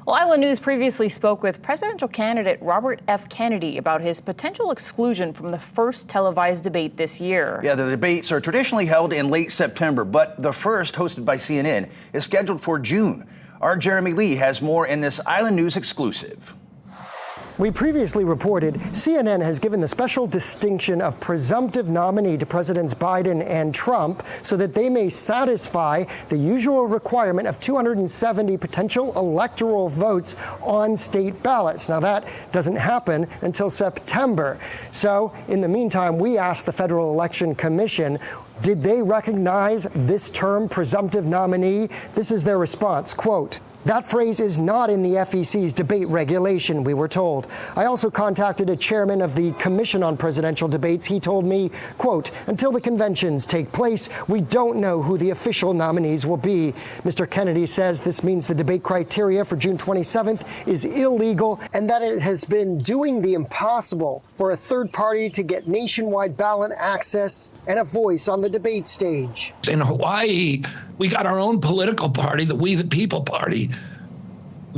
Well, Island News previously spoke with presidential candidate Robert F. Kennedy about his potential exclusion from the first televised debate this year. Yeah, the debates are traditionally held in late September, but the first, hosted by CNN, is scheduled for June. Our Jeremy Lee has more in this Island News exclusive. We previously reported CNN has given the special distinction of presumptive nominee to Presidents Biden and Trump so that they may satisfy the usual requirement of 270 potential electoral votes on state ballots. Now, that doesn't happen until September. So in the meantime, we asked the Federal Election Commission, did they recognize this term, presumptive nominee? This is their response, quote, "That phrase is not in the FEC's debate regulation," we were told. I also contacted a chairman of the Commission on Presidential Debates. He told me, quote, "Until the conventions take place, we don't know who the official nominees will be." Mr. Kennedy says this means the debate criteria for June 27th is illegal and that it has been doing the impossible for a third party to get nationwide ballot access and a voice on the debate stage. In Hawaii, we got our own political party, the We the People Party.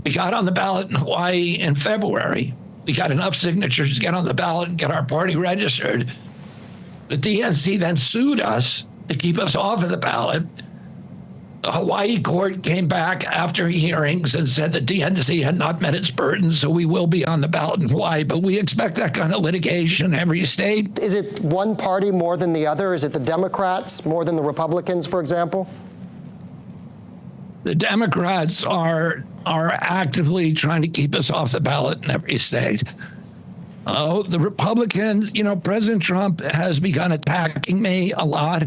We got on the ballot in Hawaii in February. We got enough signatures to get on the ballot and get our party registered. The DNC then sued us to keep us off of the ballot. The Hawaii court came back after hearings and said the DNC had not met its burden, so we will be on the ballot in Hawaii. But we expect that kind of litigation in every state. Is it one party more than the other? Is it the Democrats more than the Republicans, for example? The Democrats are actively trying to keep us off the ballot in every state. Oh, the Republicans, President Trump has begun attacking me a lot.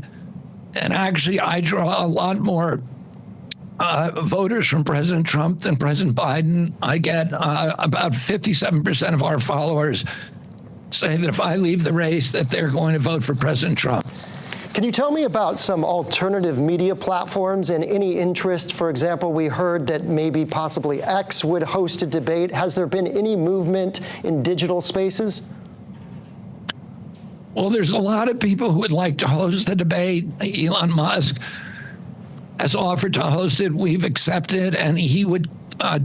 And actually, I draw a lot more voters from President Trump than President Biden. I get about 57% of our followers say that if I leave the race, that they're going to vote for President Trump. Can you tell me about some alternative media platforms and any interest? For example, we heard that maybe possibly X would host a debate. Has there been any movement in digital spaces? Well, there's a lot of people who would like to host the debate. Elon Musk has offered to host it. We've accepted, and he would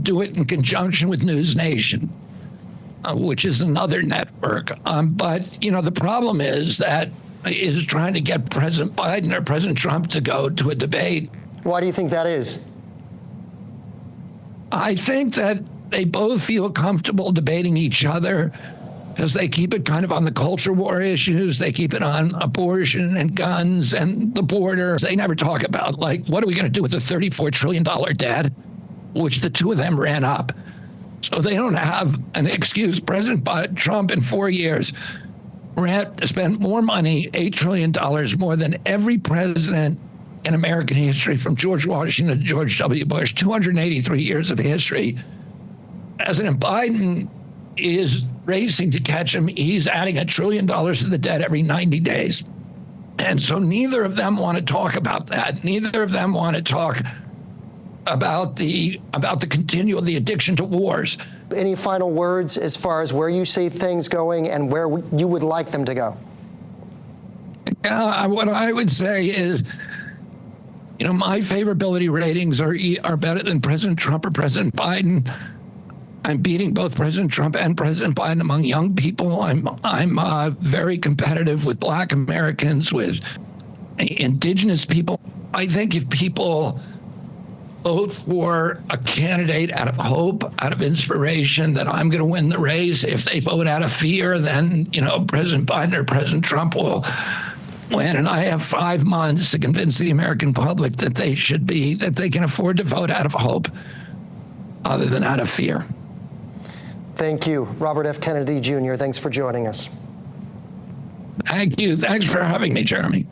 do it in conjunction with News Nation, which is another network. But, the problem is trying to get President Biden or President Trump to go to a debate. Why do you think that is? I think that they both feel comfortable debating each other because they keep it kind of on the culture war issues. They keep it on abortion and guns and the border. They never talk about, what are we going to do with the $34 trillion debt, which the two of them ran up. So they don't have an excuse. President Trump in 4 years spent more money, $8 trillion, more than every president in American history, from George Washington to George W. Bush, 283 years of history. President Biden is racing to catch him. He's adding $1 trillion to the debt every 90 days. And so neither of them want to talk about that. Neither of them want to talk about the the addiction to wars. Any final words as far as where you see things going and where you would like them to go? What I would say is, my favorability ratings are better than President Trump or President Biden. I'm beating both President Trump and President Biden among young people. I'm very competitive with Black Americans, with indigenous people. I think if people vote for a candidate out of hope, out of inspiration, that I'm going to win the race. If they vote out of fear, then, President Biden or President Trump will win. And I have 5 months to convince the American public that they can afford to vote out of hope other than out of fear. Thank you, Robert F. Kennedy, Jr. Thanks for joining us. Thank you. Thanks for having me, Jeremy.